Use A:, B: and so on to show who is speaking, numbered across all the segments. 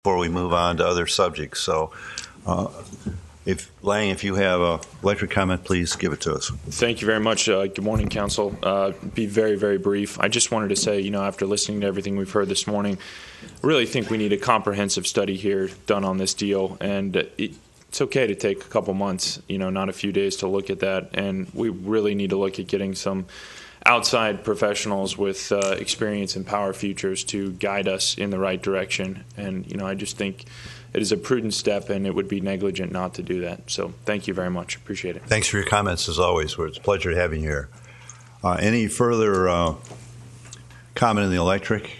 A: before we move on to other subjects. So, if you have an electric comment, please give it to us.
B: Thank you very much. Good morning, Council. Be very, very brief. I just wanted to say, after listening to everything we've heard this morning, I really think we need a comprehensive study here done on this deal, and it's okay to take a couple months, not a few days to look at that, and we really need to look at getting some outside professionals with experience in power futures to guide us in the right direction. And, I just think it is a prudent step, and it would be negligent not to do that. So thank you very much. Appreciate it.
A: Thanks for your comments, as always. It's a pleasure having you here. Any further comment in the electric?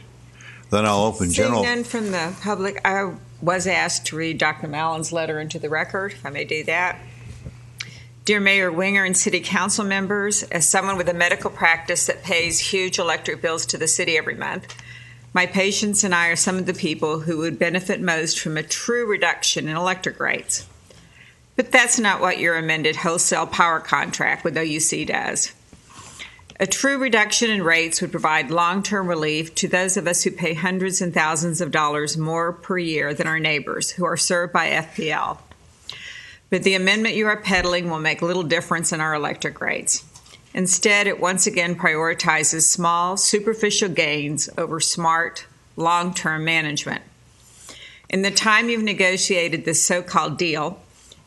A: Then I'll open general.
C: Seeing none from the public, I was asked to read Dr. Mallon's letter into the record, if I may do that. Dear Mayor Winger and City Council members, as someone with a medical practice that pays huge electric bills to the city every month, my patients and I are some of the people who would benefit most from a true reduction in electric rates. But that's not what your amended wholesale power contract with OUC does. A true reduction in rates would provide long-term relief to those of us who pay hundreds and thousands of dollars more per year than our neighbors who are served by FPL. But the amendment you are peddling will make little difference in our electric rates. Instead, it once again prioritizes small, superficial gains over smart, long-term management. In the time you've negotiated this so-called deal,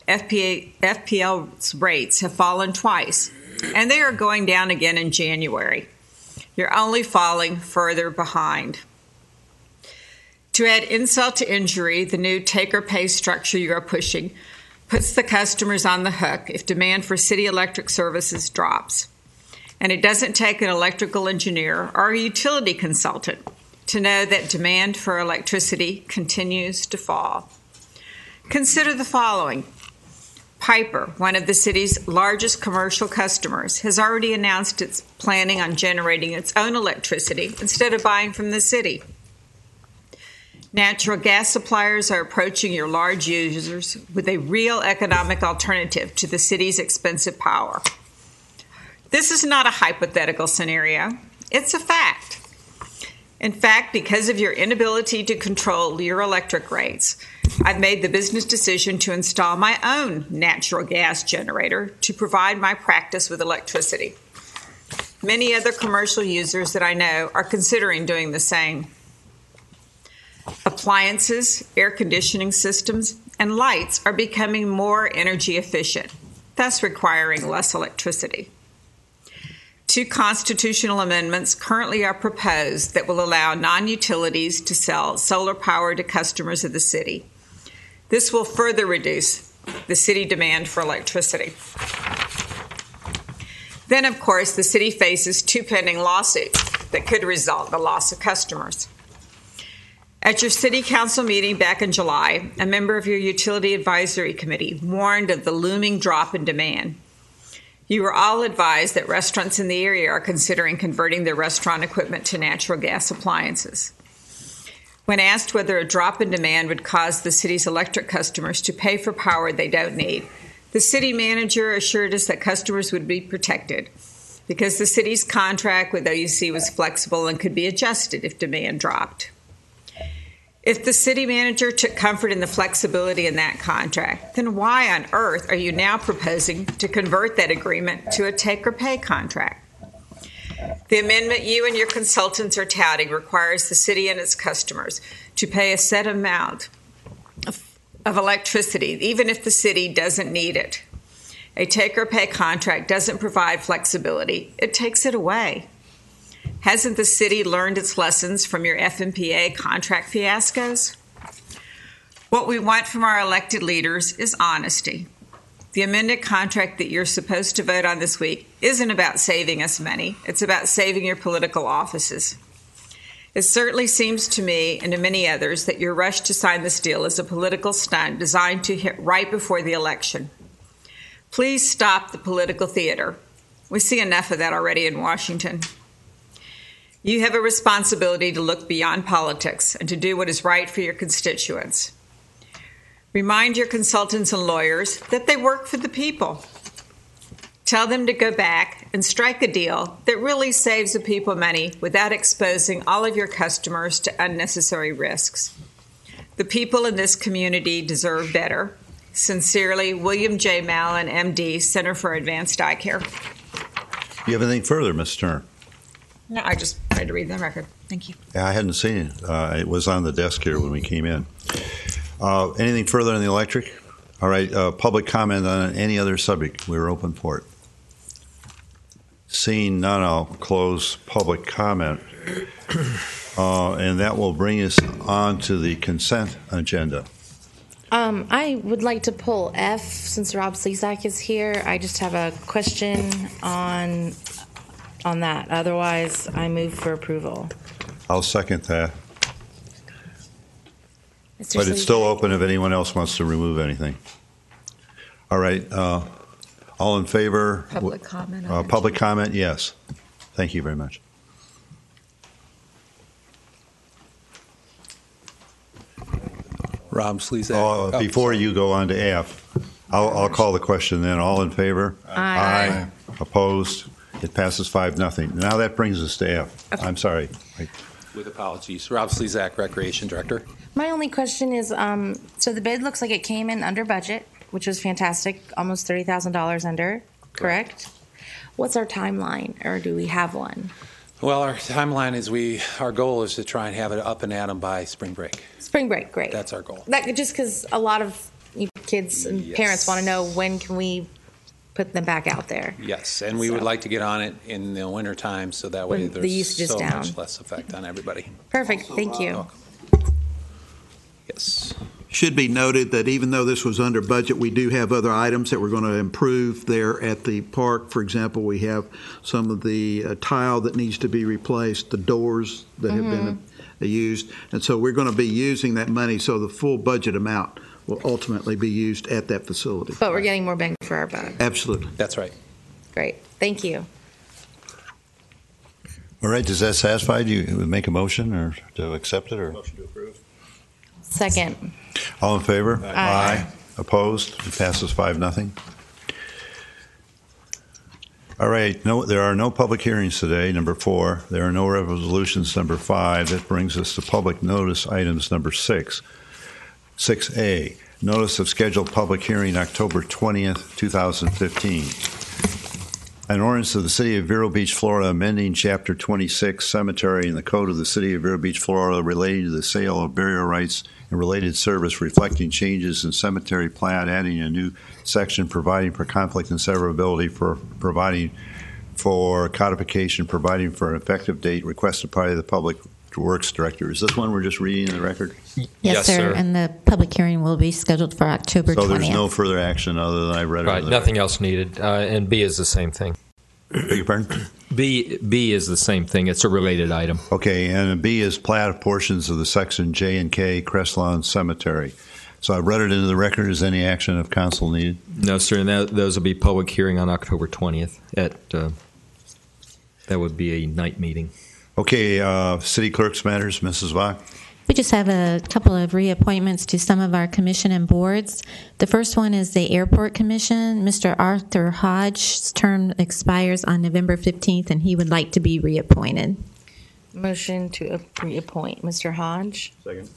C: FPL's rates have fallen twice, and they are going down again in January. You're only falling further behind. To add insult to injury, the new take-or-pay structure you are pushing puts the customers on the hook if demand for city electric services drops. And it doesn't take an electrical engineer or a utility consultant to know that demand for electricity continues to fall. Consider the following. Piper, one of the city's largest commercial customers, has already announced it's planning on generating its own electricity instead of buying from the city. Natural gas suppliers are approaching your large users with a real economic alternative to the city's expensive power. This is not a hypothetical scenario. It's a fact. In fact, because of your inability to control your electric rates, I've made the business decision to install my own natural gas generator to provide my practice with electricity. Many other commercial users that I know are considering doing the same. Appliances, air conditioning systems, and lights are becoming more energy efficient, thus requiring less electricity. 2 constitutional amendments currently are proposed that will allow non-utilities to sell solar power to customers of the city. This will further reduce the city demand for electricity. Then, of course, the city faces 2 pending lawsuits that could result in the loss of customers. At your city council meeting back in July, a member of your utility advisory committee warned of the looming drop in demand. You were all advised that restaurants in the area are considering converting their restaurant equipment to natural gas appliances. When asked whether a drop in demand would cause the city's electric customers to pay for power they don't need, the city manager assured us that customers would be protected because the city's contract with OUC was flexible and could be adjusted if demand dropped. If the city manager took comfort in the flexibility in that contract, then why on earth are you now proposing to convert that agreement to a take-or-pay contract? The amendment you and your consultants are touting requires the city and its customers to pay a set amount of electricity, even if the city doesn't need it. A take-or-pay contract doesn't provide flexibility. It takes it away. Hasn't the city learned its lessons from your FMPA contract fiascos? What we want from our elected leaders is honesty. The amended contract that you're supposed to vote on this week isn't about saving us money. It's about saving your political offices. It certainly seems to me and to many others that your rush to sign this deal is a political stunt designed to hit right before the election. Please stop the political theater. We see enough of that already in Washington. You have a responsibility to look beyond politics and to do what is right for your constituents. Remind your consultants and lawyers that they work for the people. Tell them to go back and strike a deal that really saves the people money without exposing all of your customers to unnecessary risks. The people in this community deserve better. Sincerely, William J. Mallon, MD, Center for Advanced Eye Care.
A: You have anything further, Ms. Turner?
C: No, I just tried to read the record. Thank you.
A: Yeah, I hadn't seen it. It was on the desk here when we came in. Anything further on the electric? All right, public comment on any other subject. We're open for it. Seeing none, I'll close public comment. And that will bring us on to the consent agenda.
D: I would like to pull F since Rob Slezak is here. I just have a question on that. Otherwise, I move for approval.
A: I'll second that.
D: Mr.
A: But it's
D: Slezak?
A: still open if anyone else wants to remove anything. All right. All in favor?
C: Public comment.
A: Public comment, yes. Thank you very much.
E: Rob Slezak.
A: Before you go on to F, I'll call the question then. All in favor?
D: Aye.
A: Opposed? It passes 5-0. Now that brings us to F.
D: Okay.
A: I'm sorry.
E: With apologies. Rob Slezak, Recreation Director.
D: My only question is, so the bid looks like it came in under budget, which was fantastic, almost $30,000 under, correct? What's our timeline, or do we have one?
E: Well, our timeline is our goal is to try and have it up and at 'em by spring break.
D: Spring break, great.
E: That's our goal.
D: That just because a lot of kids and parents want to know when can we put them back out there.
E: Yes, and we would like to get on it in the winter time so that way
D: When the
E: there's
D: usage is
E: so
D: down.
E: much less effect on everybody.
D: Perfect, thank you.
E: Welcome. Yes.
F: Should be noted that even though this was under budget, we do have other items that we're going to improve there at the park. For example, we have some of the tile that needs to be replaced, the doors that have been used. And so we're going to be using that money, so the full budget amount will ultimately be used at that facility.
D: But we're getting more bang for our buck.
F: Absolutely.
E: That's right.
D: Great, thank you.
A: All right, does that satisfy you? Make a motion or to accept it? Or
E: Motion to approve.
D: Second.
A: all in favor?
D: Aye.
A: Opposed? It passes 5-0. All right, there are no public hearings today, number 4. There are no resolutions, number 5. That brings us to public notice items, number 6. 6A, notice of scheduled public hearing October 20th, 2015. An ordinance of the City of Vero Beach, Florida, amending Chapter 26, Cemetery in the Code of the City of Vero Beach, Florida, relating to the sale of burial rights and related service, reflecting changes in cemetery plat, adding a new section, providing for conflict and severability, for providing for codification, providing for an effective date, requested by the Public Works Director. Is this one we're just reading in the record?
G: Yes, sir. And the public hearing will be scheduled for October 20th.
A: So there's no further action other than I read it.
H: Right, nothing else needed. And B is the same thing.
A: Beg your pardon?
H: B is the same thing. It's a related item.
A: Okay, and B is plat of portions of the section J and K Crestlawn Cemetery. So I read it into the record. Is any action of council needed?
H: No, sir. And those will be public hearing on October 20th. That would be a night meeting.
A: Okay, city clerk's matters, Mrs. Bach.
G: We just have a couple of reappointments to some of our commission and boards. The first one is the Airport Commission. Mr. Arthur Hodge's term expires on November 15th, and he would like to be reappointed.
D: Motion to reappoint Mr. Hodge.
E: Second.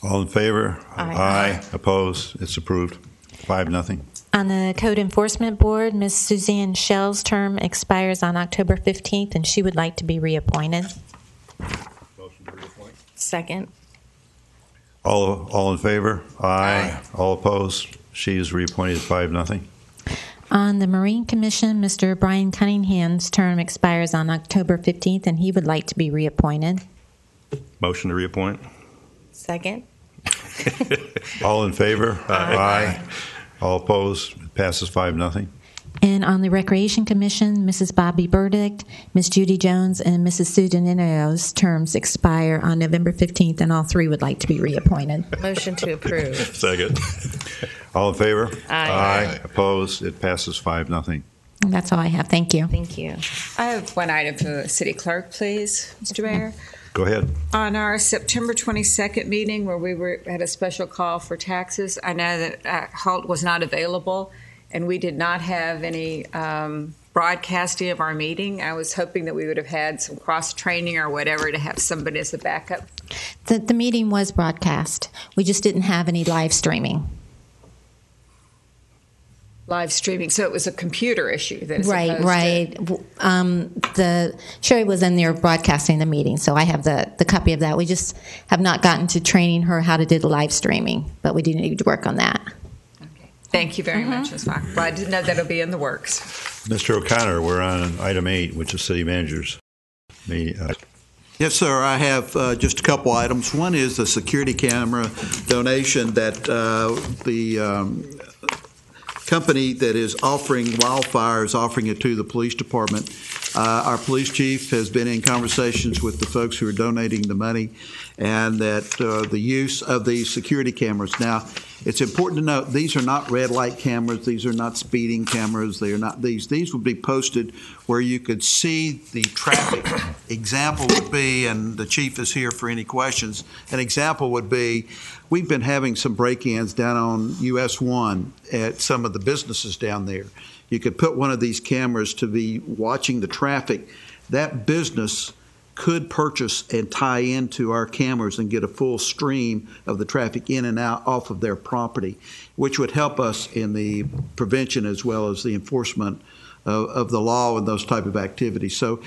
A: All in favor?
D: Aye.
A: Opposed? It's approved. 5-0.
G: On the Code Enforcement Board, Ms. Suzanne Shell's term expires on October 15th, and she would like to be reappointed.
E: Motion to reappoint.
D: Second.
A: All in favor? Aye. All opposed? She is reappointed 5-0.
G: On the Marine Commission, Mr. Brian Cunningham's term expires on October 15th, and he would like to be reappointed.
E: Motion to reappoint.
D: Second.
A: All in favor? Aye. All opposed? It passes 5-0.
G: And on the Recreation Commission, Mrs. Bobby Burdick, Ms. Judy Jones, and Mrs. Sue DeNino's terms expire on November 15th, and all three would like to be reappointed.
D: Motion to approve.
E: Second.
A: All in favor?
D: Aye.
A: Opposed? It passes 5-0.
G: And that's all I have. Thank you.
D: Thank you.
C: I have one item for the city clerk, please, Mr. Mayor.
A: Go ahead.
C: On our September 22nd meeting where we had a special call for taxes, I know that Holt was not available, and we did not have any broadcasting of our meeting. I was hoping that we would have had some cross-training or whatever to have somebody as a backup.
G: The meeting was broadcast. We just didn't have any live streaming.
C: Live streaming, so it was a computer issue. That is
G: Right. The Sherry was in there broadcasting the meeting, so I have the copy of that. We just have not gotten to training her how to do the live streaming, but we do need to work on that.
C: Okay. Thank you very much, Ms. Fox. Glad to know that'll be in the works.
A: Mr. O'Connor, we're on item 8, which is city managers.
F: Yes, sir. I have just a couple items. One is the security camera donation that the company that is offering Wildfire is offering it to the police department. Our police chief has been in conversations with the folks who are donating the money, and that the use of these security cameras. Now, it's important to note these are not red light cameras. These are not speeding cameras. They are not these. These would be posted where you could see the traffic. Example would be, and the chief is here for any questions, an example would be, we've been having some break-ins down on US 1 at some of the businesses down there. You could put one of these cameras to be watching the traffic. That business could purchase and tie into our cameras and get a full stream of the traffic in and out off of their property, which would help us in the prevention as well as the enforcement of the law and those type of activities. So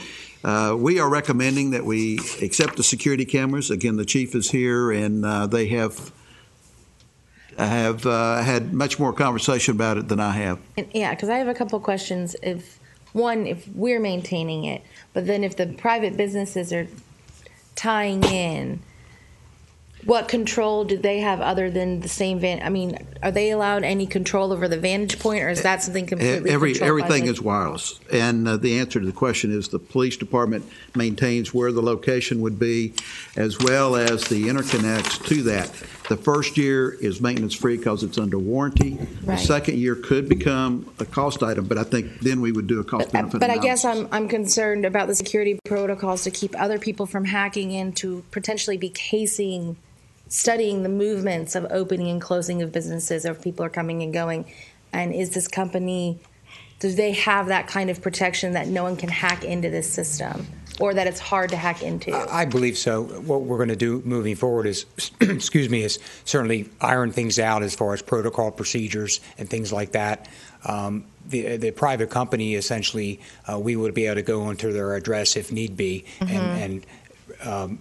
F: we are recommending that we accept the security cameras. Again, the chief is here, and they have had much more conversation about it than I have.
D: Yeah, because I have a couple questions. If we're maintaining it, but then if the private businesses are tying in, what control do they have other than the same are they allowed any control over the vantage point, or is that something completely
F: everything is wireless? And the answer to the question is the police department maintains where the location would be, as well as the interconnects to that. The first year is maintenance free because it's under warranty.
D: Right.
F: The second year could become a cost item, but I think then we would do a cost benefit
D: But
F: analysis.
D: I guess I'm concerned about the security protocols to keep other people from hacking in to potentially be studying the movements of opening and closing of businesses, or if people are coming and going. And is this company, do they have that kind of protection that no one can hack into this system, or that it's hard to hack into?
I: I believe so. What we're going to do moving forward is, is certainly iron things out as far as protocol procedures and things like that. The private company, essentially, we would be able to go into their address if need be, and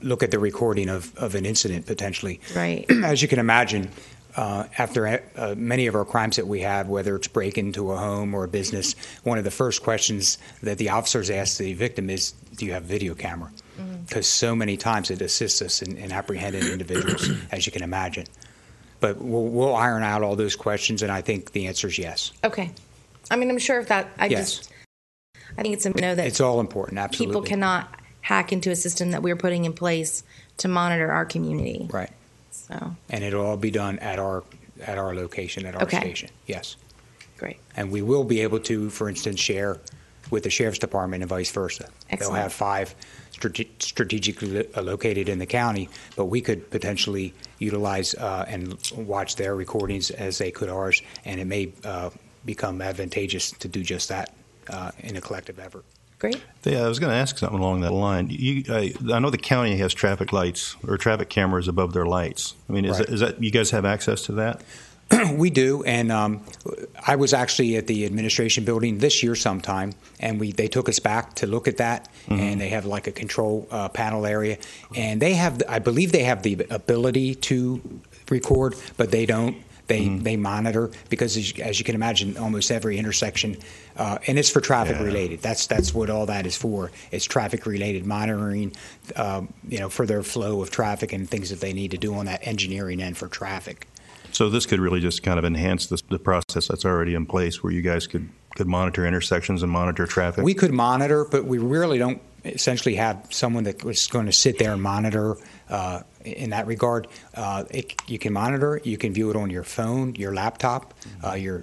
I: look at the recording of an incident potentially.
D: Right.
I: As you can imagine, after many of our crimes that we have, whether it's break into a home or a business, one of the first questions that the officers ask the victim is, do you have a video camera? Because so many times it assists us in apprehending individuals, as you can imagine. But we'll iron out all those questions, and I think the answer is yes.
D: Okay. I'm sure if that, I think it's important to know that
I: it's all important, absolutely.
D: People cannot hack into a system that we're putting in place to monitor our community.
I: Right.
D: So.
I: And it'll all be done at our location, at our station. Yes.
D: Great.
I: And we will be able to, for instance, share with the sheriff's department and vice versa.
D: Excellent.
I: They'll have 5 strategically located in the county, but we could potentially utilize and watch their recordings as they could ours, and it may become advantageous to do just that in a collective effort.
D: Great.
J: Yeah, I was going to ask something along that line. I know the county has traffic lights or traffic cameras above their lights. Is that you guys have access to that?
I: We do, and I was actually at the administration building this year sometime, and they took us back to look at that, and they have like a control panel area, and I believe they have the ability to record, but they don't. They monitor because, as you can imagine, almost every intersection, and it's for traffic related. That's what all that is for. It's traffic related monitoring, for their flow of traffic and things that they need to do on that engineering end for traffic.
J: So this could really just kind of enhance the process that's already in place, where you guys could monitor intersections and monitor traffic.
I: We could monitor, but we really don't essentially have someone that was going to sit there and monitor. In that regard, you can monitor. You can view it on your phone, your laptop, your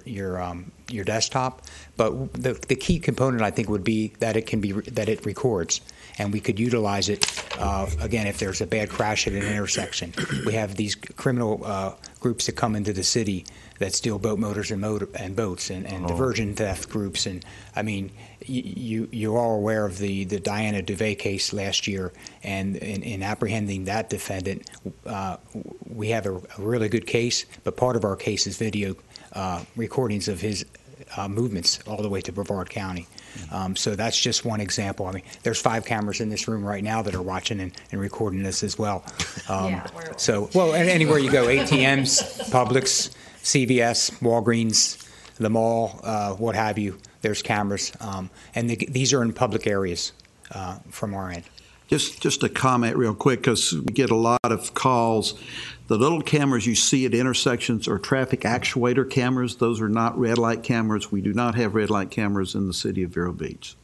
I: desktop. But the key component, I think, would be that it records, and we could utilize it again if there's a bad crash at an intersection. We have these criminal groups that come into the city that steal boat motors and boats and diversion theft groups. And I mean, you're all aware of the Diana DuVay case last year, and in apprehending that defendant, we have a really good case, but part of our case is video recordings of his movements all the way to Brevard County. So that's just one example. I mean, there's 5 cameras in this room right now that are watching and recording this as well. And anywhere you go, ATMs, Publix, CVS, Walgreens, the mall, what have you, there's cameras. And these are in public areas from our end.
F: Just a comment real quick, because we get a lot of calls. The little cameras you see at intersections are traffic actuator cameras. Those are not red light cameras. We do not have red light cameras in the city of Vero Beach.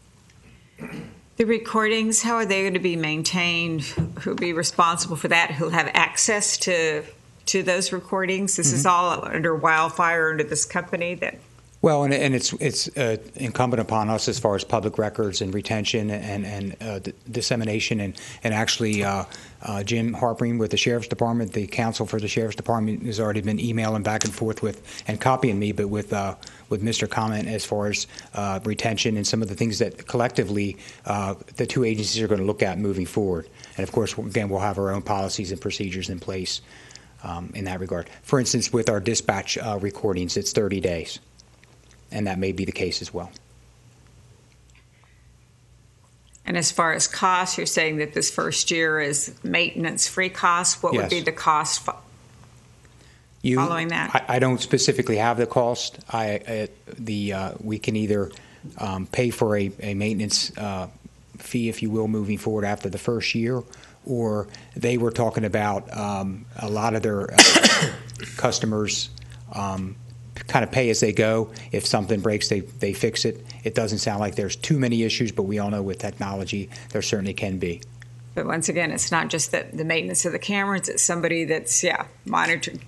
C: The recordings, how are they going to be maintained? Who'll be responsible for that? Who'll have access to those recordings? This is all under Wildfire, under this company that...
I: Well, and it's incumbent upon us as far as public records and retention and dissemination, and actually Jim Harpering with the Sheriff's Department, the counsel for the Sheriff's Department, has already been emailing back and forth with and copying me, but with Mr. Comment as far as retention and some of the things that collectively the two agencies are going to look at moving forward. And of course, again, we'll have our own policies and procedures in place in that regard. For instance, with our dispatch recordings, it's 30 days. And that may be the case as well.
C: And as far as costs, you're saying that this first year is maintenance-free costs. What would be the cost following that?
I: I don't specifically have the cost. We can either pay for a maintenance fee, if you will, moving forward after the first year, or they were talking about a lot of their customers kind of pay as they go. If something breaks, they fix it. It doesn't sound like there's too many issues, but we all know with technology there certainly can be.
C: But once again, it's not just the maintenance of the cameras. It's somebody that's monitoring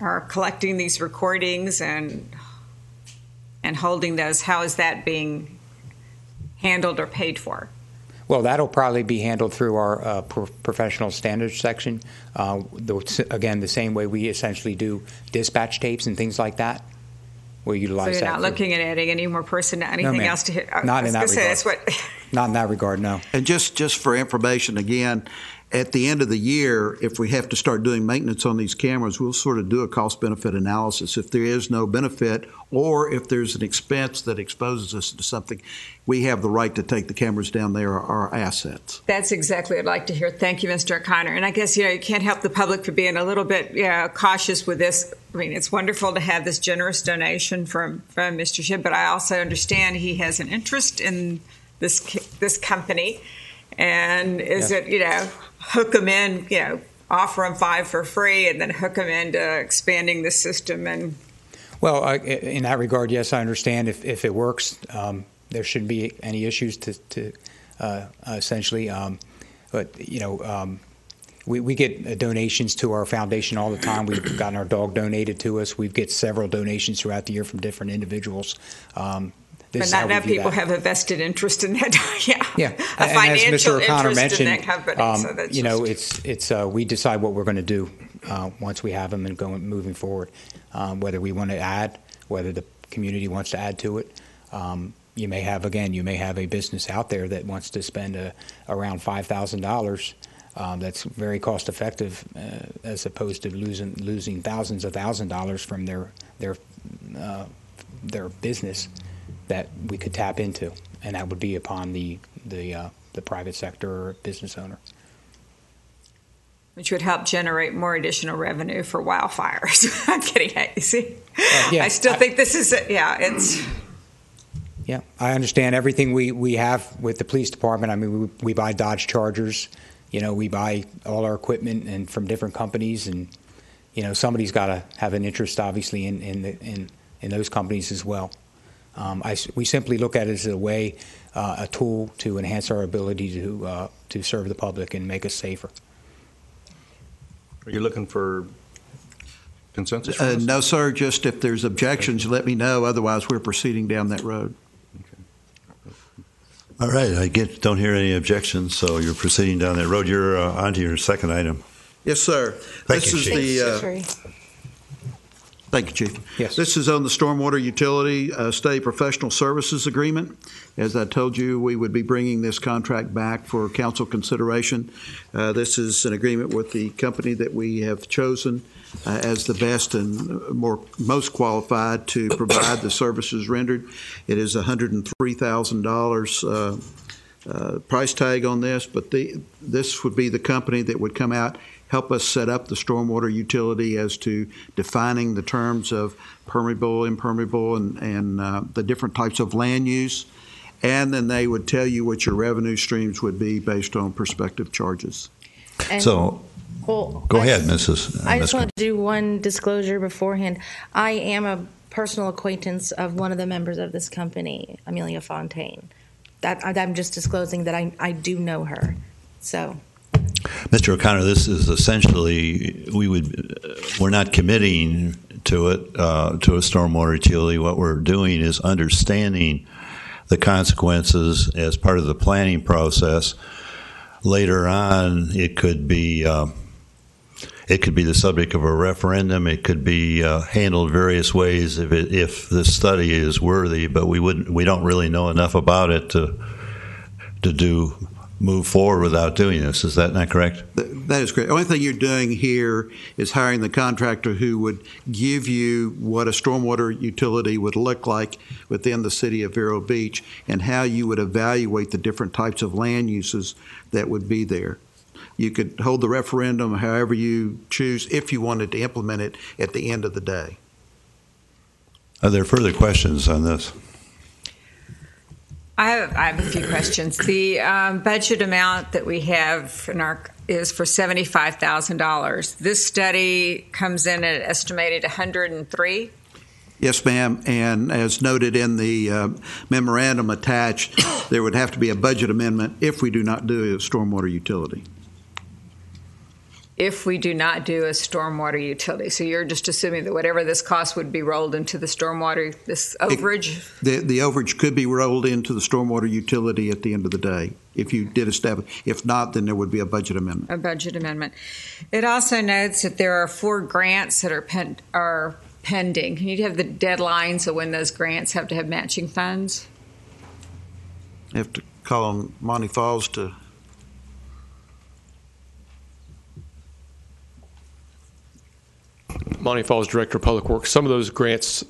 C: or collecting these recordings and holding those. How is that being handled or paid for?
I: Well, that'll probably be handled through our professional standards section. Again, the same way we essentially do dispatch tapes and things like that. We'll utilize that.
C: So you're not looking at adding any more personnel, anything else to hit?
I: Not in that regard. Not in that regard, no.
F: And just for information, again, at the end of the year, if we have to start doing maintenance on these cameras, we'll sort of do a cost-benefit analysis. If there is no benefit, or if there's an expense that exposes us to something, we have the right to take the cameras down. They are our assets.
C: That's exactly what I'd like to hear. Thank you, Mr. O'Connor. And I guess, you can't help the public for being a little bit cautious with this. I mean, it's wonderful to have this generous donation from Mr. Shibb, but I also understand he has an interest in this company. And is it, hook them in, offer them 5 for free and then hook them into expanding the system? And
I: well, in that regard, yes, I understand. If it works, there shouldn't be any issues to essentially. But, we get donations to our foundation all the time. We've gotten our dog donated to us. We get several donations throughout the year from different individuals.
C: But not enough people have a vested interest in that. A
I: and
C: financial
I: as Mr. O'Connor
C: interest
I: mentioned,
C: in that company. So
I: we decide what we're going to do once we have them and moving forward. Whether we want to add, whether the community wants to add to it. You may have a business out there that wants to spend around $5,000. That's very cost effective as opposed to losing thousands of dollars from their business that we could tap into, and that would be upon the private sector or business owner.
C: Which would help generate more additional revenue for wildfires. I'm kidding. You see? I still think this is it's.
I: Yeah, I understand everything we have with the police department. I mean, we buy Dodge Chargers. We buy all our equipment and from different companies, and somebody's got to have an interest, obviously, in those companies as well. We simply look at it as a tool to enhance our ability to serve the public and make us safer.
J: Are you looking for consensus?
F: No, sir. Just if there's objections, let me know. Otherwise, we're proceeding down that road.
A: Okay. All right. I don't hear any objections, so you're proceeding down that road. You're on to your second item.
F: Yes, sir.
A: Thank you, Chief.
F: Thank you, Chief.
I: Yes.
F: This is on the stormwater utility state professional services agreement. As I told you, we would be bringing this contract back for council consideration. This is an agreement with the company that we have chosen as the best and most qualified to provide the services rendered. It is $103,000 price tag on this, but this would be the company that would come out, help us set up the stormwater utility as to defining the terms of permeable, impermeable, and the different types of land use. And then they would tell you what your revenue streams would be based on prospective charges.
D: And,
A: So,
D: well,
A: go ahead, Mrs.
D: I just want to do one disclosure beforehand. I am a personal acquaintance of one of the members of this company, Amelia Fontaine. I'm just disclosing that I do know her. So,
A: Mr. O'Connor, this is essentially, we're not committing to it, to a stormwater utility. What we're doing is understanding the consequences as part of the planning process. Later on, it could be the subject of a referendum. It could be handled various ways if this study is worthy. But we don't really know enough about it to move forward without doing this. Is that not correct?
F: That is correct. The only thing you're doing here is hiring the contractor who would give you what a stormwater utility would look like within the city of Vero Beach and how you would evaluate the different types of land uses that would be there. You could hold the referendum however you choose if you wanted to implement it at the end of the day.
A: Are there further questions on this?
C: I have a few questions. The budget amount that we have is for $75,000. This study comes in at estimated $103,000.
F: Yes, ma'am. And as noted in the memorandum attached, there would have to be a budget amendment if we do not do a stormwater utility.
C: If we do not do a stormwater utility. So you're just assuming that whatever this cost would be rolled into the stormwater, this overage?
F: The overage could be rolled into the stormwater utility at the end of the day if you did establish. If not, then there would be a budget amendment.
C: A budget amendment. It also notes that there are 4 grants that are pending. Can you have the deadlines of when those grants have to have matching funds?
F: I have to call on Monty Falls to.
K: Monty Falls, Director of Public Works. Some of those grants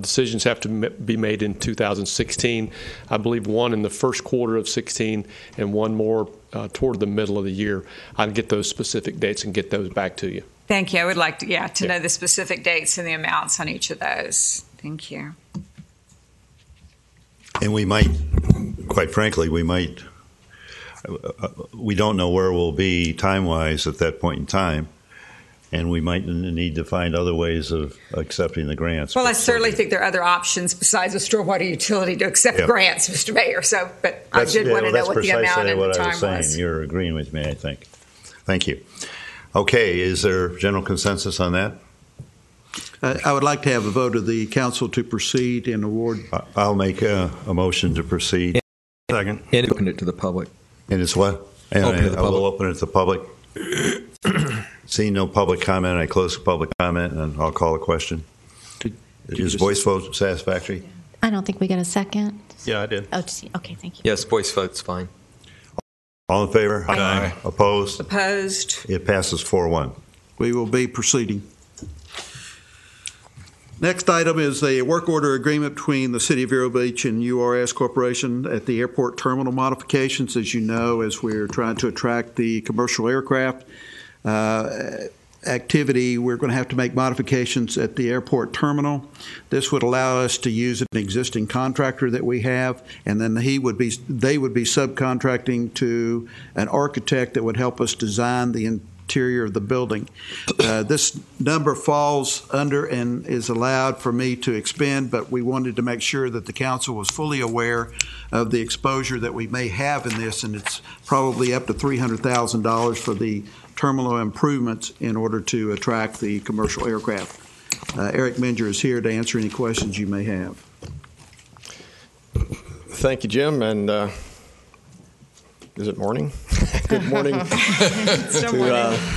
K: decisions have to be made in 2016. I believe one in the first quarter of 16 and one more toward the middle of the year. I'll get those specific dates and get those back to you.
C: Thank you. I would like to know the specific dates and the amounts on each of those. Thank you.
A: And we might, quite frankly, we don't know where we'll be time-wise at that point in time. And we might need to find other ways of accepting the grants.
C: Well, I certainly think there are other options besides a stormwater utility to accept grants, Mr. Mayor. So, but I did want to know what the amount and the time was.
A: You're agreeing with me, I think. Thank you. Okay, is there general consensus on that?
F: I would like to have a vote of the council to proceed and award.
A: I'll make a motion to proceed.
J: Second.
H: And open it to the public.
A: And it's what? And
H: Open to the
A: I will
H: public.
A: open it to the public. Seeing no public comment, I close the public comment, and I'll call a question. Is voice vote satisfactory?
G: I don't think we got a second.
J: Yeah, I did.
G: Oh, okay, thank you.
H: Yes, voice vote's fine.
A: All in favor?
J: Aye.
A: Opposed?
C: Opposed?
A: It passes 4-1.
F: We will be proceeding. Next item is a work order agreement between the City of Vero Beach and URS Corporation at the airport terminal modifications. As you know, as we're trying to attract the commercial aircraft activity, we're going to have to make modifications at the airport terminal. This would allow us to use an existing contractor that we have, and then they would be subcontracting to an architect that would help us design the interior of the building. This number falls under and is allowed for me to expend, but we wanted to make sure that the council was fully aware of the exposure that we may have in this, and it's probably up to $300,000 for the terminal improvements in order to attract the commercial aircraft. Eric Minger is here to answer any questions you may have.
L: Thank you, Jim, and is it morning? Good morning to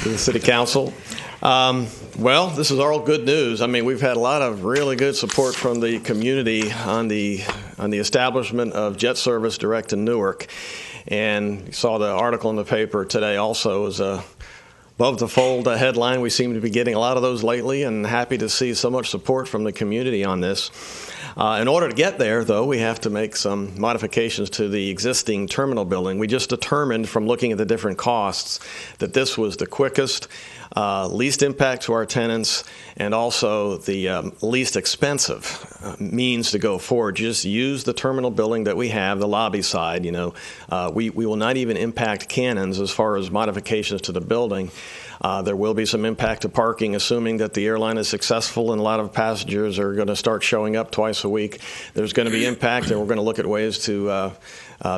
L: the City Council. Well, this is all good news. I mean, we've had a lot of really good support from the community on the establishment of jet service direct to Newark. And you saw the article in the paper today also is above the fold headline. We seem to be getting a lot of those lately, and happy to see so much support from the community on this. In order to get there, though, we have to make some modifications to the existing terminal building. We just determined from looking at the different costs that this was the quickest, least impact to our tenants, and also the least expensive means to go forward. Just use the terminal building that we have, the lobby side. We will not even impact cannons as far as modifications to the building. There will be some impact to parking, assuming that the airline is successful and a lot of passengers are going to start showing up twice a week. There's going to be impact, and we're going to look at ways to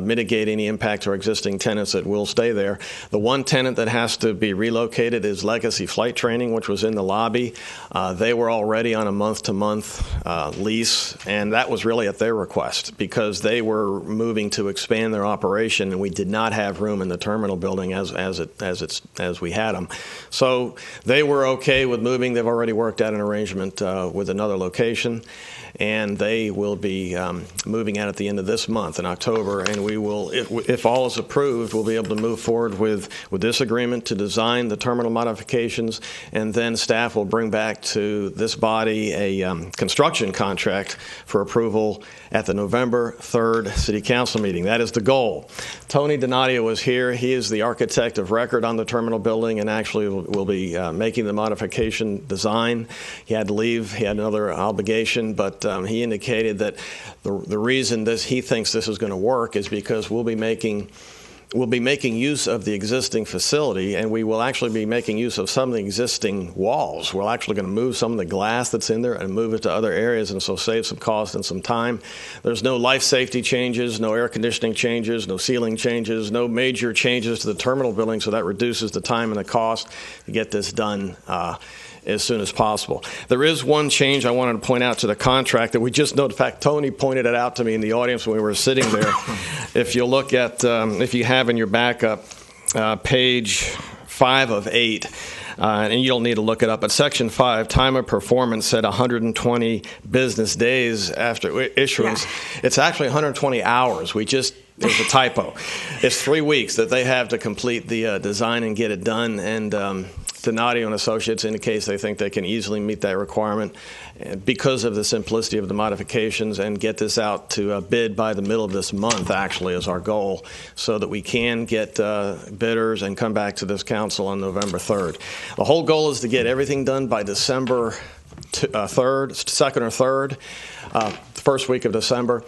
L: mitigate any impact to our existing tenants that will stay there. The one tenant that has to be relocated is Legacy Flight Training, which was in the lobby. They were already on a month-to-month lease, and that was really at their request because they were moving to expand their operation, and we did not have room in the terminal building as we had them. So they were okay with moving. They've already worked out an arrangement with another location, and they will be moving out at the end of this month in October. And we will, if all is approved, we'll be able to move forward with this agreement to design the terminal modifications, and then staff will bring back to this body a construction contract for approval at the November 3rd City Council meeting. That is the goal. Tony Donadio was here. He is the architect of record on the terminal building and actually will be making the modification design. He had to leave. He had another obligation, but he indicated that the reason he thinks this is going to work is because we'll be making use of the existing facility, and we will actually be making use of some of the existing walls. We're actually going to move some of the glass that's in there and move it to other areas, and so save some cost and some time. There's no life safety changes, no air conditioning changes, no ceiling changes, no major changes to the terminal building, so that reduces the time and the cost to get this done as soon as possible. There is one change I wanted to point out to the contract that we just know. In fact, Tony pointed it out to me in the audience when we were sitting there. If you look at, if you have in your backup, page 5 of 8, and you don't need to look it up, but Section 5, time of performance said 120 business days after issuance. Yeah. It's actually 120 hours. There's a typo. It's 3 weeks that they have to complete the design and get it done, and Donadio and Associates indicates they think they can easily meet that requirement because of the simplicity of the modifications, and get this out to bid by the middle of this month, actually, is our goal, so that we can get bidders and come back to this council on November 3rd. The whole goal is to get everything done by December 2nd or 3rd, the first week of December.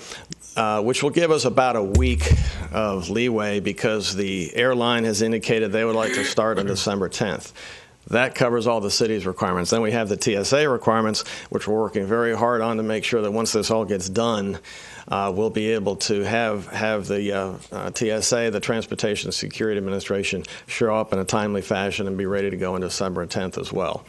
L: Which will give us about a week of leeway because the airline has indicated they would like to start on December 10th. That covers all the city's requirements. Then we have the TSA requirements, which we're working very hard on to make sure that once this all gets done, we'll be able to have the TSA, the Transportation Security Administration, show up in a timely fashion and be ready to go on December 10th as well.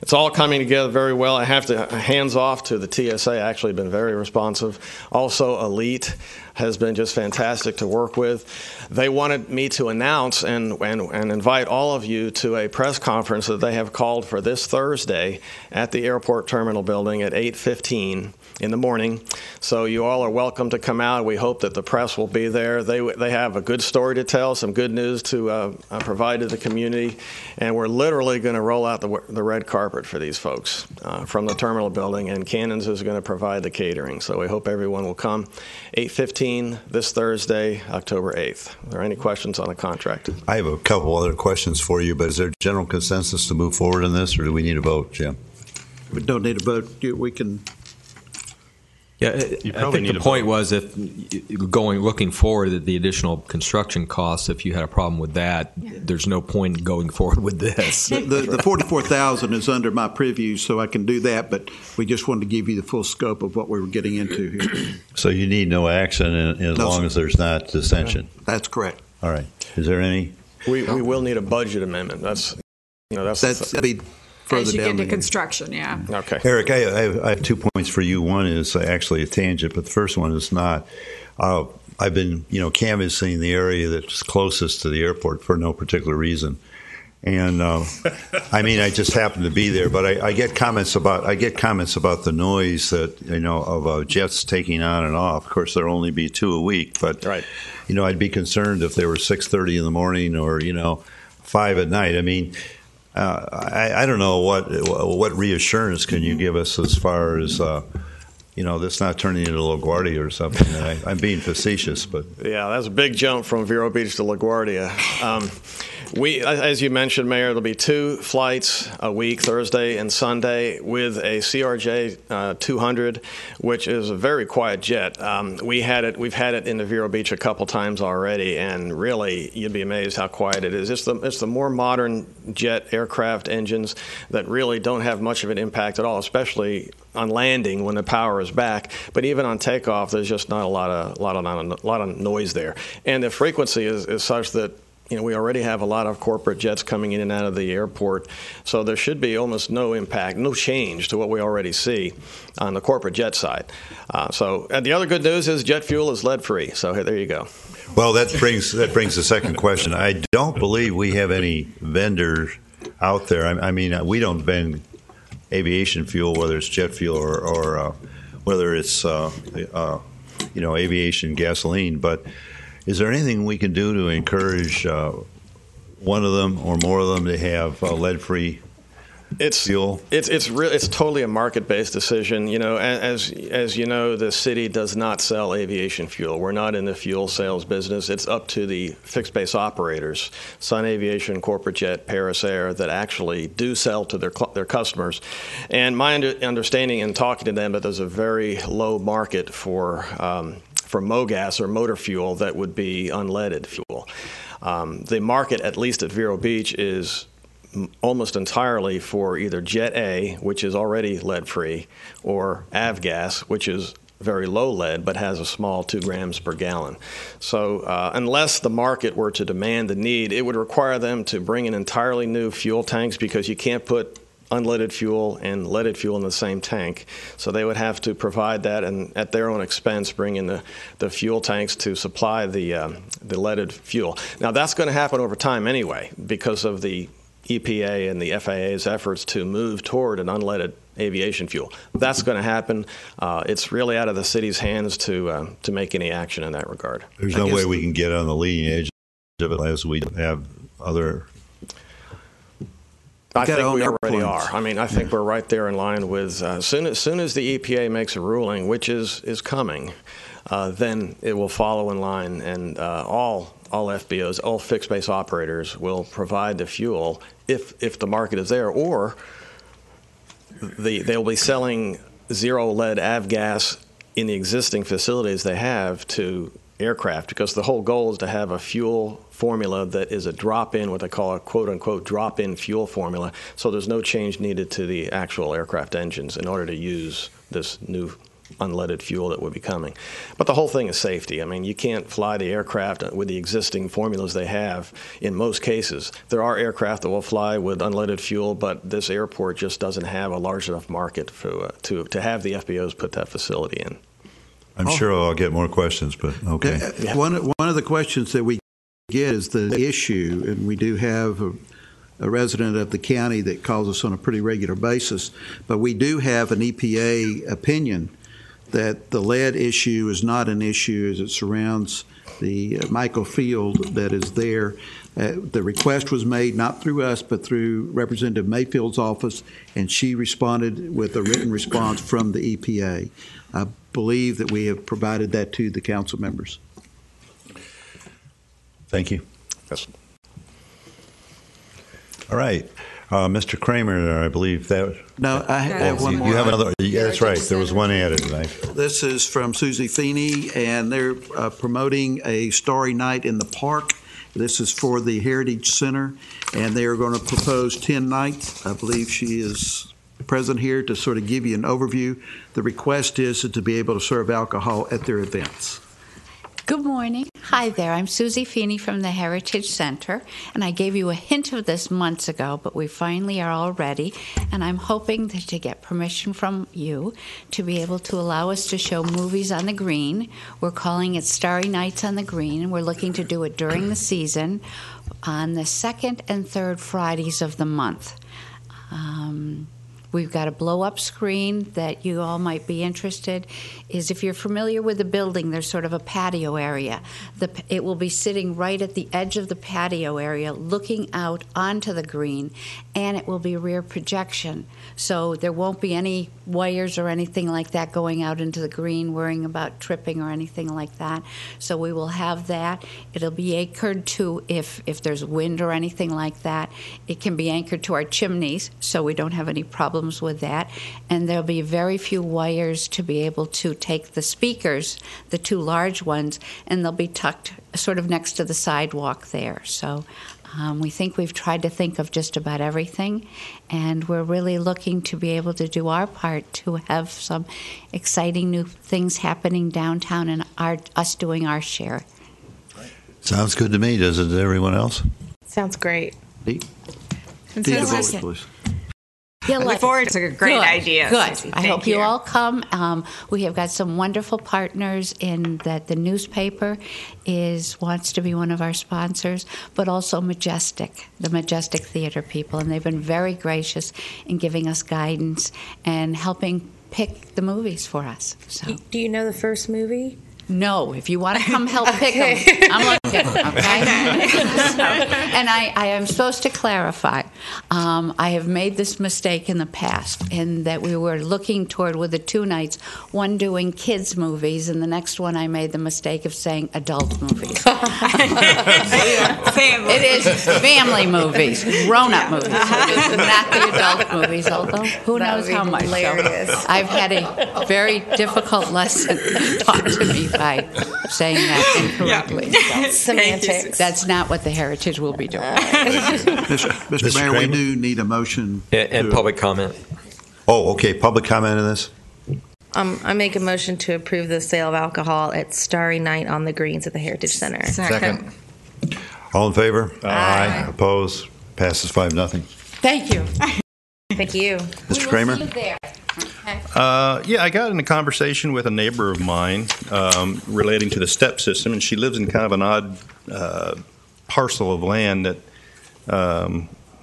L: It's all coming together very well. I have to hands off to the TSA, actually been very responsive. Also, Elite has been just fantastic to work with. They wanted me to announce and invite all of you to a press conference that they have called for this Thursday at the airport terminal building at 8:15 in the morning. So you all are welcome to come out. We hope that the press will be there. They have a good story to tell, some good news to provide to the community, and we're literally going to roll out the red carpet for these folks from the terminal building, and Cannons is going to provide the catering. So we hope everyone will come. 8:15 this Thursday, October 8th. Are there any questions on the contract?
A: I have a couple other questions for you, but is there general consensus to move forward on this, or do we need a vote, Jim?
F: We don't need a vote. We can.
H: Yeah, I think the point was if looking forward at the additional construction costs, if you had a problem with that, there's no point in going forward with this.
F: The $44,000 is under my preview, so I can do that, but we just wanted to give you the full scope of what we were getting into here.
A: So you need no action as long as there's not dissension.
F: That's correct.
A: All right. Is there any?
L: We will need a budget amendment. That'd
F: be further
C: as you
F: down
C: get to construction, yeah.
L: Okay.
A: Eric, I have 2 points for you. One is actually a tangent, but the first one is not. I've been, canvassing the area that's closest to the airport for no particular reason. And I mean, I just happened to be there, but I get comments about the noise that of jets taking on and off. Of course, there'll only be 2 a week, but
L: right.
A: I'd be concerned if they were 6:30 in the morning or 5 at night. I mean, I don't know what reassurance can you give us as far as this not turning into LaGuardia or something. I'm being facetious, but
L: yeah, that's a big jump from Vero Beach to LaGuardia. As you mentioned, Mayor, there'll be 2 flights a week, Thursday and Sunday, with a CRJ 200, which is a very quiet jet. We've had it in the Vero Beach a couple times already, and really, you'd be amazed how quiet it is. It's the more modern jet aircraft engines that really don't have much of an impact at all, especially on landing when the power is back. But even on takeoff, there's just not a lot of noise there, and the frequency is such that we already have a lot of corporate jets coming in and out of the airport, so there should be almost no impact, no change to what we already see on the corporate jet side. And the other good news is jet fuel is lead-free, so there you go.
A: Well, that brings the second question. I don't believe we have any vendors out there. I mean, we don't vend aviation fuel, whether it's jet fuel or whether it's aviation gasoline, but is there anything we can do to encourage one of them or more of them to have lead-free fuel?
L: It's totally a market-based decision. As you know, the city does not sell aviation fuel. We're not in the fuel sales business. It's up to the fixed-base operators, Sun Aviation, Corporate Jet, Paris Air, that actually do sell to their customers. And my understanding in talking to them that there's a very low market for MoGas or motor fuel that would be unleaded fuel. The market, at least at Vero Beach, is almost entirely for either Jet A, which is already lead-free, or Avgas, which is very low lead but has a small 2 grams per gallon. So unless the market were to demand the need, it would require them to bring in entirely new fuel tanks, because you can't put unleaded fuel and leaded fuel in the same tank. So they would have to provide that and at their own expense bring in the fuel tanks to supply the leaded fuel. Now that's going to happen over time anyway because of the EPA and the FAA's efforts to move toward an unleaded aviation fuel. That's going to happen. It's really out of the city's hands to make any action in that regard.
A: There's no way we can get on the leading edge of it as we have other.
L: I think we already are. I mean, I think we're right there in line with as soon as the EPA makes a ruling, which is coming, then it will follow in line, and all FBOs, all fixed base operators will provide the fuel if the market is there, or they'll be selling zero lead avgas in the existing facilities they have to aircraft, because the whole goal is to have a fuel formula that is a drop-in, what they call a quote-unquote drop-in fuel formula, so there's no change needed to the actual aircraft engines in order to use this new unleaded fuel that would be coming. But the whole thing is safety. I mean, you can't fly the aircraft with the existing formulas they have in most cases. There are aircraft that will fly with unleaded fuel, but this airport just doesn't have a large enough market to have the FBOs put that facility in.
A: I'm sure I'll get more questions, but okay.
F: One of the questions that we get is the issue, and we do have a resident of the county that calls us on a pretty regular basis, but we do have an EPA opinion that the lead issue is not an issue as it surrounds the Michael Field that is there. The request was made not through us, but through Representative Mayfield's office, and she responded with a written response from the EPA. I believe that we have provided that to the council members.
A: Thank you.
L: Yes.
A: All right. Mr. Kramer, I believe that.
F: No, I have one more.
A: You have another. Yeah, that's right. There was one added tonight.
F: This is from Susie Feeney, and they're promoting a Starry Night in the Park. This is for the Heritage Center, and they are going to propose 10 nights. I believe she is present here to sort of give you an overview. The request is to be able to serve alcohol at their events.
M: Good morning. Hi there, I'm Susie Feeney from the Heritage Center, and I gave you a hint of this months ago, but we finally are all ready, and I'm hoping to get permission from you to be able to allow us to show movies on the green. We're calling it Starry Nights on the Green, and we're looking to do it during the season on the second and third Fridays of the month. We've got a blow-up screen that you all might be interested is if you're familiar with the building, there's sort of a patio area. It will be sitting right at the edge of the patio area looking out onto the green, and it will be rear projection. So there won't be any wires or anything like that going out into the green, worrying about tripping or anything like that. So we will have that. It'll be anchored to, if there's wind or anything like that, it can be anchored to our chimneys, so we don't have any problems with that. And there'll be very few wires to be able to take the speakers, the two large ones, and they'll be tucked sort of next to the sidewalk there. So we think we've tried to think of just about everything, and we're really looking to be able to do our part to have some exciting new things happening downtown and us doing our share.
A: Sounds good to me. Does it to everyone else?
D: Sounds great.
F: Dee, the vote, please.
C: I look forward to a great idea.
M: Good.
C: Susie.
M: I
C: Thank
M: hope you all come. We have got some wonderful partners in that the newspaper wants to be one of our sponsors, but also Majestic, the Majestic Theater people, and they've been very gracious in giving us guidance and helping pick the movies for us. So.
D: Do you know the first movie?
M: No, if you want to come help pick them, I'm looking, okay? And I am supposed to clarify, I have made this mistake in the past in that we were looking toward, with the two nights, one doing kids' movies, and the next one I made the mistake of saying adult movies. It is family movies, grown-up movies, not the adult movies, although who knows how much.
D: Hilarious.
M: So I've had a very difficult lesson taught to me by saying that incorrectly.
C: Yeah.
D: Semantics.
M: That's not what the Heritage will be doing.
F: Mr. Mayor, we do need a motion.
H: And public comment.
A: Oh, okay. Public comment on this?
D: I make a motion to approve the sale of alcohol at Starry Night on the Greens at the Heritage Center.
C: Second.
A: All in favor? Aye. Opposed? Passes 5-0.
M: Thank you.
D: Thank you.
A: Mr. Kramer?
M: See you there.
J: Yeah, I got in a conversation with a neighbor of mine relating to the step system, and she lives in kind of an odd parcel of land that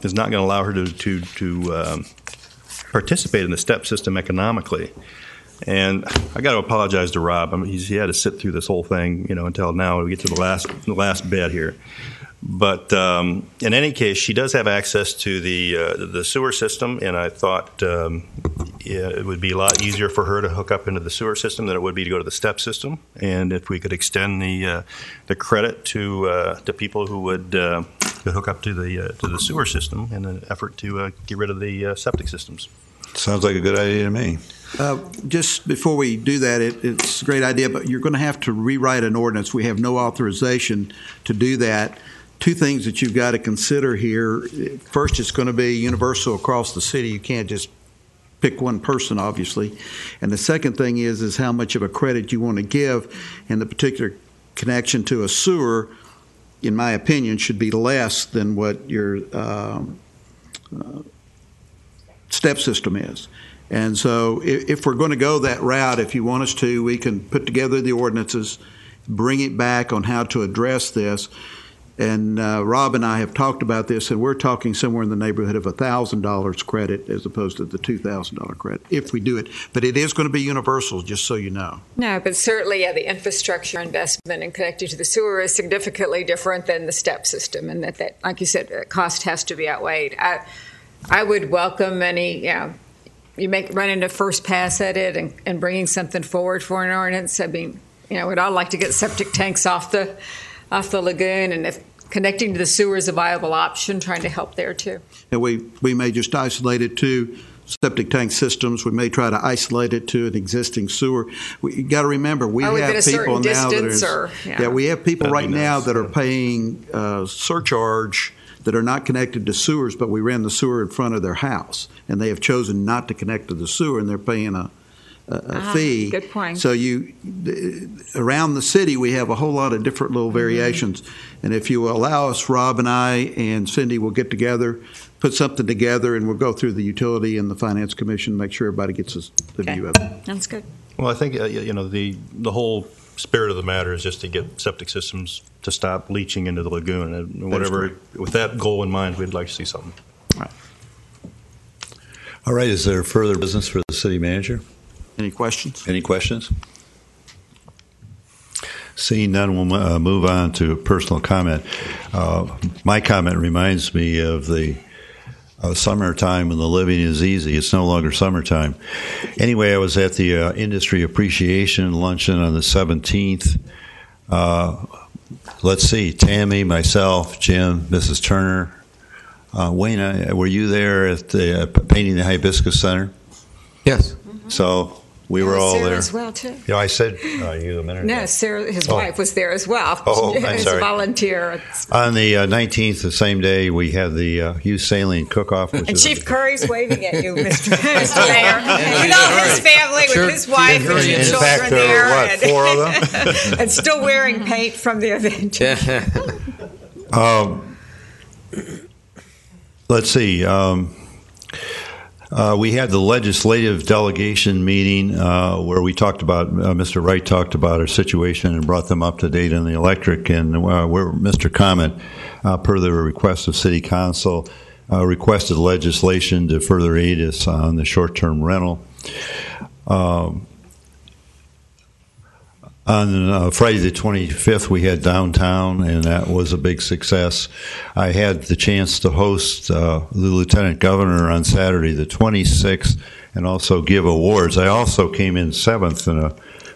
J: is not going to allow her to participate in the step system economically. And I got to apologize to Rob. I mean, he had to sit through this whole thing, until now. We get to the last bit here. But in any case, she does have access to the sewer system, and I thought it would be a lot easier for her to hook up into the sewer system than it would be to go to the step system. And if we could extend the credit to people who would hook up to the sewer system in an effort to get rid of the septic systems.
A: Sounds like a good idea to me.
F: Just before we do that, it's a great idea, but you're going to have to rewrite an ordinance. We have no authorization to do that. Two things that you've got to consider here. First, it's going to be universal across the city. You can't just pick one person, obviously. And the second thing is how much of a credit you want to give, and the particular connection to a sewer, in my opinion, should be less than what your step system is. And so if we're going to go that route, if you want us to, we can put together the ordinances, bring it back on how to address this. And Rob and I have talked about this, and we're talking somewhere in the neighborhood of $1,000 credit as opposed to the $2,000 credit if we do it. But it is going to be universal, just so you know.
C: No, but certainly, the infrastructure investment and connected to the sewer is significantly different than the step system, and that like you said, cost has to be outweighed. I would welcome any, you run into first pass at it and bringing something forward for an ordinance. I mean, we'd all like to get septic tanks off the lagoon, and if connecting to the sewer is a viable option, trying to help there too.
F: And we may just isolate it to septic tank systems. We may try to isolate it to an existing sewer. You got to remember, we have people now we have people right now that are paying surcharge that are not connected to sewers, but we ran the sewer in front of their house, and they have chosen not to connect to the sewer, and they're paying fee.
C: Good point.
F: So around the city, we have a whole lot of different little variations. And if you allow us, Rob and I and Cindy will get together, put something together, and we'll go through the utility and the finance commission, make sure everybody gets the view of it.
C: That's good.
J: Well, I think the whole spirit of the matter is just to get septic systems to stop leaching into the lagoon, and whatever. With that goal in mind, we'd like to see something.
A: All right. Is there further business for the city manager?
F: Any questions?
A: Any questions? Seeing none, we'll move on to personal comment. My comment reminds me of the summertime when the living is easy. It's no longer summertime. Anyway, I was at the Industry Appreciation Luncheon on the 17th. Let's see, Tammy, myself, Jim, Mrs. Turner. Wayne, were you there at the Painting the Hibiscus Center?
H: Yes.
A: So we were all
C: Sarah
A: there.
C: as well, too.
A: Yeah, I said you a minute ago.
C: No, Sarah, his wife, was there as well.
A: Oh, I'm
C: as
A: sorry.
C: a volunteer.
A: On the 19th, the same day, we had the youth sailing cook-off.
C: And Chief Curry's waving at you, Mr. Mayor. You know his family with his wife and
A: In
C: children
A: fact, there
C: there.
A: were, what, 4 of them?
C: And still wearing paint from the event.
A: Let's see. We had the legislative delegation meeting where we talked about, Mr. Wright talked about our situation and brought them up to date on the electric. And where Mr. Comment, per the request of City Council, requested legislation to further aid us on the short-term rental. On Friday the 25th, we had downtown, and that was a big success. I had the chance to host the Lieutenant Governor on Saturday the 26th and also give awards. I also came in 7th in a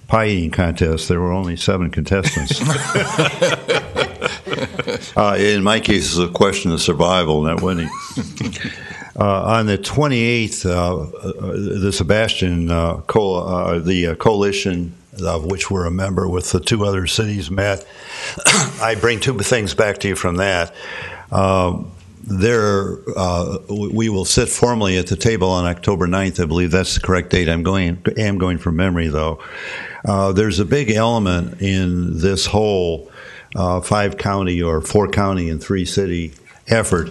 A: pie eating contest. There were only 7 contestants. In my case, it's a question of survival, not winning. On the 28th, the Sebastian the coalition, of which we're a member with the 2 other cities, met. I bring 2 things back to you from that. We will sit formally at the table on October 9th. I believe that's the correct date. I am going from memory, though. There's a big element in this whole 5-county or 4-county and 3-city effort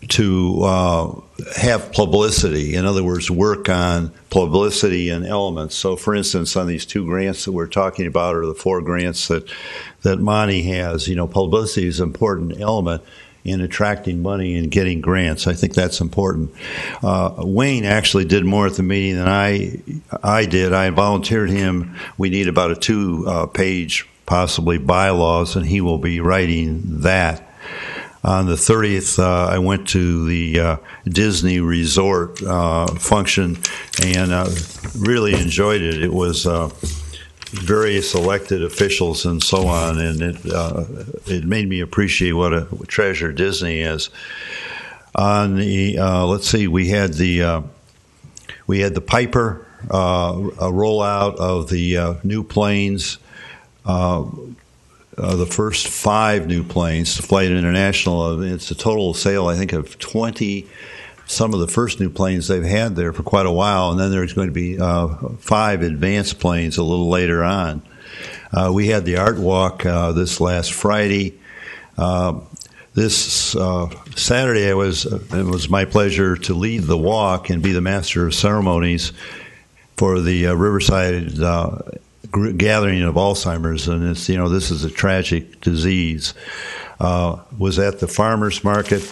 A: to have publicity. In other words, work on publicity and elements. So, for instance, on these 2 grants that we're talking about, or the 4 grants that Monty has, publicity is an important element in attracting money and getting grants. I think that's important. Wayne actually did more at the meeting than I did. I volunteered him. We need about a 2-page, possibly, bylaws, and he will be writing that. On the 30th, I went to the Disney Resort function and really enjoyed it. It was various elected officials and so on, and it made me appreciate what a treasure Disney is. On the let's see, we had the Piper a rollout of the new planes. The first 5 new planes to Flight International. It's a total sale, I think, of 20. Some of the first new planes they've had there for quite a while, and then there's going to be 5 advanced planes a little later on. We had the Art Walk this last Friday. This Saturday, it was my pleasure to lead the walk and be the master of ceremonies for the Riverside gathering of Alzheimer's, and it's this is a tragic disease. Was at the farmers market.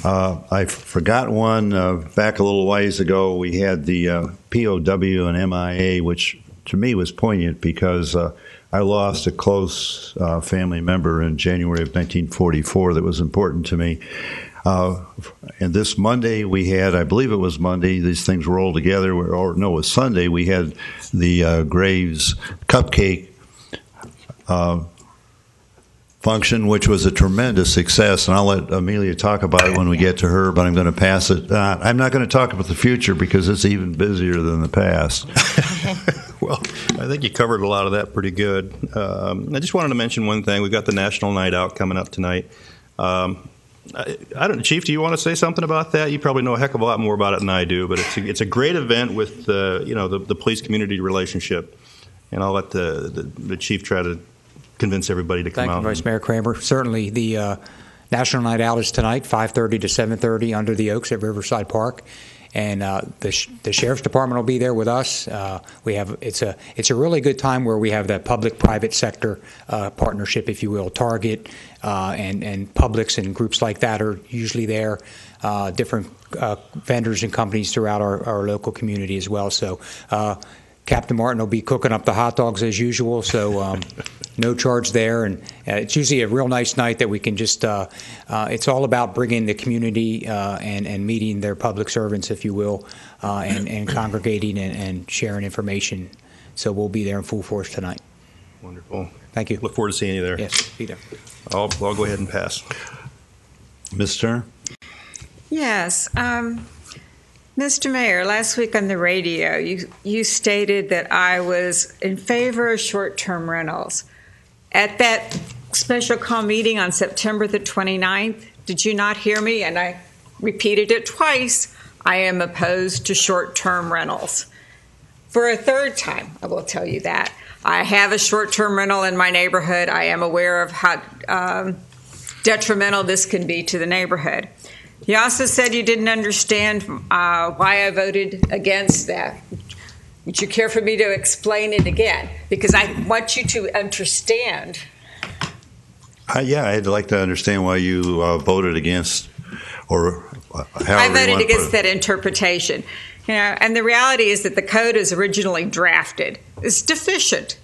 A: I forgot one back a little ways ago. We had the POW and MIA, which to me was poignant because I lost a close family member in January of 1944 that was important to me. And this Monday we had, I believe it was Monday, these things were all together, or no, it was Sunday, we had the Graves Cupcake function, which was a tremendous success, and I'll let Amelia talk about it when we get to her, but I'm going to pass it. I'm not going to talk about the future because it's even busier than the past.
J: Well, I think you covered a lot of that pretty good. I just wanted to mention one thing. We've got the National Night Out coming up tonight. I don't know, Chief, do you want to say something about that? You probably know a heck of a lot more about it than I do, but it's a great event with the police community relationship, and I'll let the Chief try to convince everybody to come out.
I: Thank you, Vice Mayor Kramer. Certainly, the National Night Out is tonight, 5:30 to 7:30 under the Oaks at Riverside Park. And the Sheriff's Department will be there with us. It's a really good time where we have that public-private sector partnership, if you will. Target and Publix and groups like that are usually there. Different vendors and companies throughout our local community as well. So Captain Martin will be cooking up the hot dogs as usual. So no charge there, and it's usually a real nice night that we can just. It's all about bringing the community and meeting their public servants, if you will, and congregating and sharing information. So we'll be there in full force tonight.
J: Wonderful.
I: Thank you.
J: Look forward to seeing you there.
I: Yes, be there.
J: I'll go ahead and pass.
A: Ms. Turner?
C: Yes. Mr. Mayor, last week on the radio, you stated that I was in favor of short-term rentals. At that special call meeting on September the 29th, did you not hear me? And I repeated it twice. I am opposed to short-term rentals. For a third time, I will tell you that. I have a short-term rental in my neighborhood. I am aware of how detrimental this can be to the neighborhood. You also said you didn't understand why I voted against that. Would you care for me to explain it again? Because I want you to understand.
A: I'd like to understand why you voted against, or how
C: I voted against that interpretation. And the reality is that the code as originally drafted is deficient.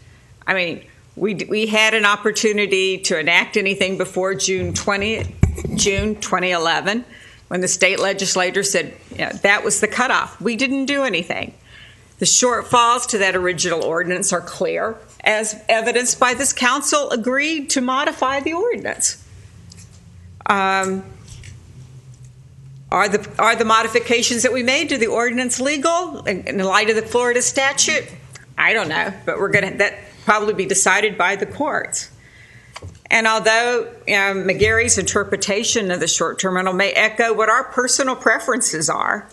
C: I mean, we had an opportunity to enact anything before June 2011, when the state legislature said that was the cutoff. We didn't do anything. The shortfalls to that original ordinance are clear, as evidenced by this council agreed to modify the ordinance. Are the modifications that we made to the ordinance legal in light of the Florida statute? I don't know, but that probably be decided by the courts. And although McGarry's interpretation of the short-term rental may echo what our personal preferences are,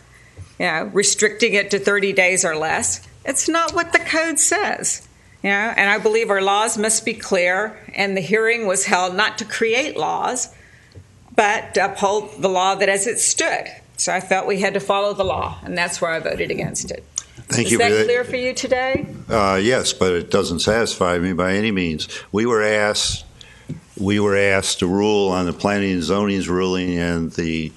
C: restricting it to 30 days or less, it's not what the code says. And I believe our laws must be clear, and the hearing was held not to create laws, but to uphold the law that as it stood. So I felt we had to follow the law, and that's why I voted against it.
A: Thank you.
C: Is that clear for you today?
A: Yes, but it doesn't satisfy me by any means. We were asked to rule on the planning and zoning's ruling and the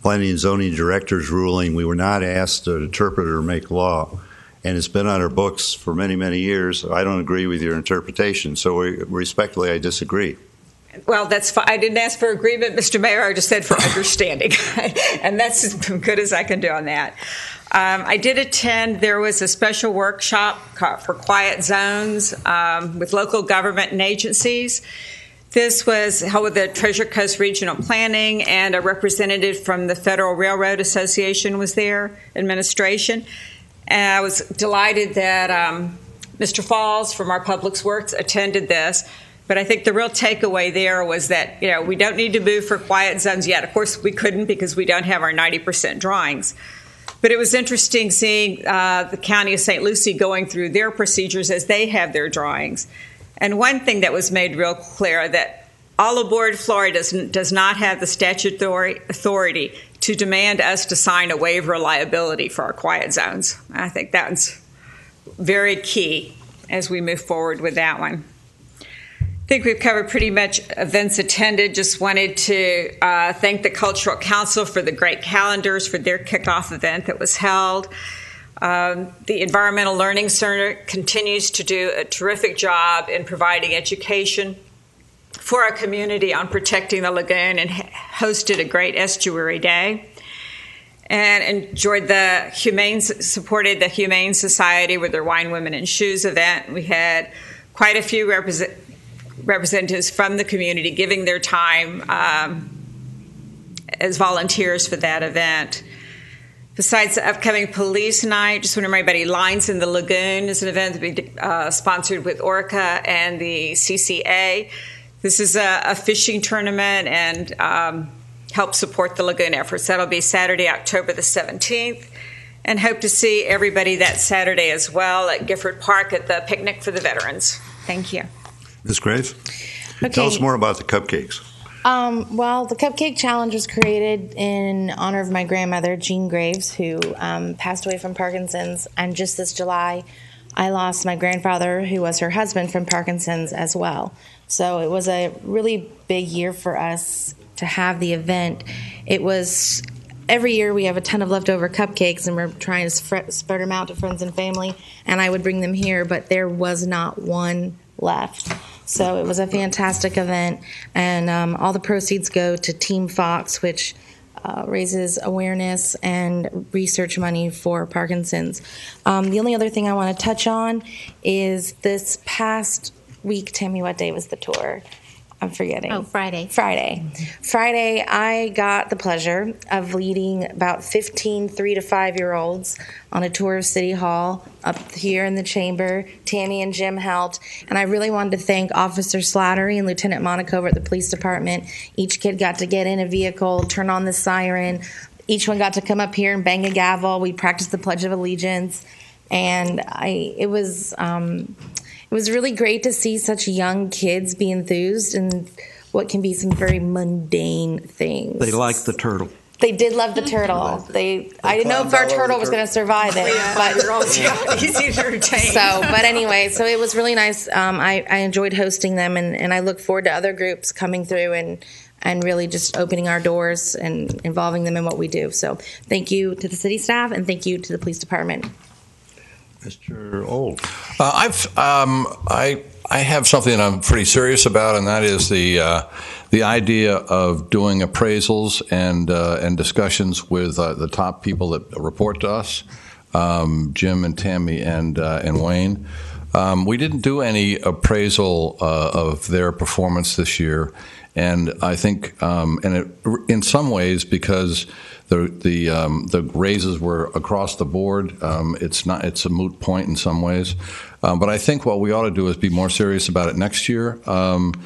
A: planning and zoning director's ruling. We were not asked to interpret or make law, and it's been on our books for many, many years. I don't agree with your interpretation, so respectfully, I disagree.
C: Well, that's fine. I didn't ask for agreement, Mr. Mayor. I just said for understanding, and that's as good as I can do on that. I did attend. There was a special workshop for quiet zones with local government and agencies. This was held with the Treasure Coast Regional Planning, and a representative from the Federal Railroad Association was there, administration. And I was delighted that Mr. Falls from our Public Works attended this. But I think the real takeaway there was that, we don't need to move for quiet zones yet. Of course, we couldn't because we don't have our 90% drawings. But it was interesting seeing the County of St. Lucie going through their procedures as they have their drawings. And one thing that was made real clear, that all aboard Florida does not have the statutory authority to demand us to sign a waiver of liability for our quiet zones. I think that's very key as we move forward with that one. I think we've covered pretty much events attended. Just wanted to thank the Cultural Council for the great calendars for their kickoff event that was held. The Environmental Learning Center continues to do a terrific job in providing education for our community on protecting the lagoon, and hosted a great estuary day. And supported the Humane Society with their Wine, Women, and Shoes event. We had quite a few representatives from the community giving their time as volunteers for that event. Besides the upcoming police night, just want to remind everybody, Lines in the Lagoon is an event that we sponsored with Orca and the CCA. This is a fishing tournament, and help support the lagoon efforts. That'll be Saturday, October the 17th. And hope to see everybody that Saturday as well at Gifford Park at the Picnic for the Veterans. Thank you.
A: Ms. Graves?
D: Okay.
A: Tell us more about the cupcakes.
D: Well, the Cupcake Challenge was created in honor of my grandmother, Jean Graves, who passed away from Parkinson's. And just this July, I lost my grandfather, who was her husband, from Parkinson's as well. So it was a really big year for us to have the event. It was... Every year we have a ton of leftover cupcakes, and we're trying to spread them out to friends and family, and I would bring them here, but there was not one left. So it was a fantastic event, and all the proceeds go to Team Fox, which raises awareness and research money for Parkinson's. The only other thing I want to touch on is this past week, Tammy, what day was the tour? I'm forgetting.
G: Oh, Friday.
D: Friday, I got the pleasure of leading about 15 3 to 5 year olds on a tour of City Hall up here in the chamber. Tammy and Jim helped, and I really wanted to thank Officer Slattery and Lieutenant Monaco over at the police department. Each kid got to get in a vehicle, turn on the siren. Each one got to come up here and bang a gavel. We practiced the Pledge of Allegiance, and it was really great to see such young kids be enthused in what can be some very mundane things.
F: They like the turtle.
D: They did love the turtle. I didn't know if our turtle was going to survive it, but
C: easy to entertain.
D: But anyway, so it was really nice. I enjoyed hosting them, and I look forward to other groups coming through and really just opening our doors and involving them in what we do. So thank you to the city staff, and thank you to the police department.
A: Mr. Old.
N: I have something that I'm pretty serious about, and that is the idea of doing appraisals and discussions with the top people that report to us, Jim and Tammy and Wayne. We didn't do any appraisal of their performance this year, and I think, in some ways, because the raises were across the board. It's a moot point in some ways, but I think what we ought to do is be more serious about it next year. And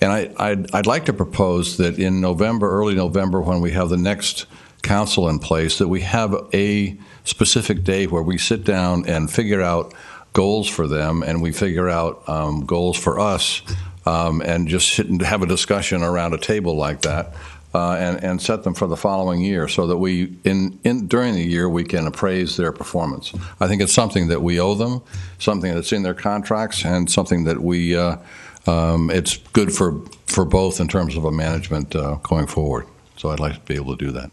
N: I'd like to propose that in November, early November, when we have the next council in place, that we have a specific day where we sit down and figure out goals for them, and we figure out goals for us, and just sit and have a discussion around a table like that. And set them for the following year, so that we, during the year, we can appraise their performance. I think it's something that we owe them, something that's in their contracts, and something that we it's good for both in terms of a management going forward. So I'd like to be able to do that.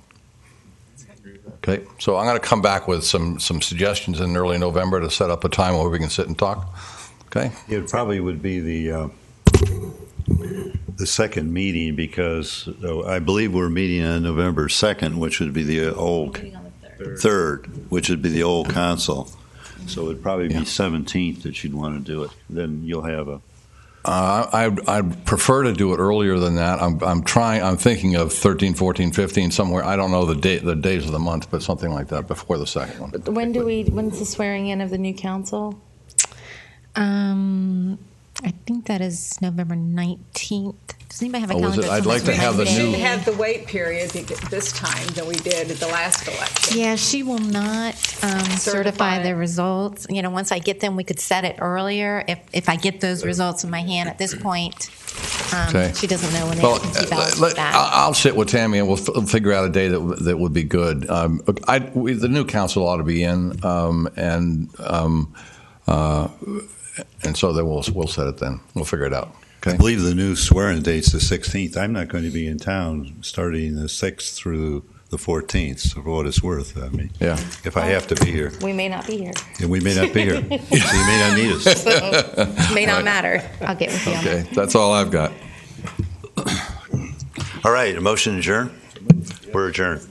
N: Okay, so I'm going to come back with some suggestions in early November to set up a time where we can sit and talk. Okay.
A: It probably would be the second meeting, because I believe we're meeting on November 2nd, which would be the old third, which would be the old council. So it'd probably be 17th that you'd want to do it. Then you'll have a.
N: I'd prefer to do it earlier than that. I'm thinking of 13, 14, 15, somewhere. I don't know the days of the month, but something like that before the second one.
D: When's the swearing in of the new council?
G: I think that is November 19th. Does anybody have a calendar?
N: I'd like to have the new.
C: We didn't have the wait period this time that we did at the last election.
G: Yeah, she will not certify the results. Once I get them, we could set it earlier. If I get those results in my hand at this point, she doesn't know when the absentee ballots are back.
N: I'll sit with Tammy and we'll figure out a day that would be good. The new council ought to be in, and so then we'll set it then. We'll figure it out. Okay.
A: I believe the new swearing date's the 16th. I'm not going to be in town starting the 6th through the 14th, so for what it's worth. I mean, if I have to be here.
D: We may not be here.
A: And we may not be here. So you may not need us.
D: So, may not matter. I'll get with you on that.
N: Okay, that's all I've got.
A: All right, a motion to adjourn? We're adjourned.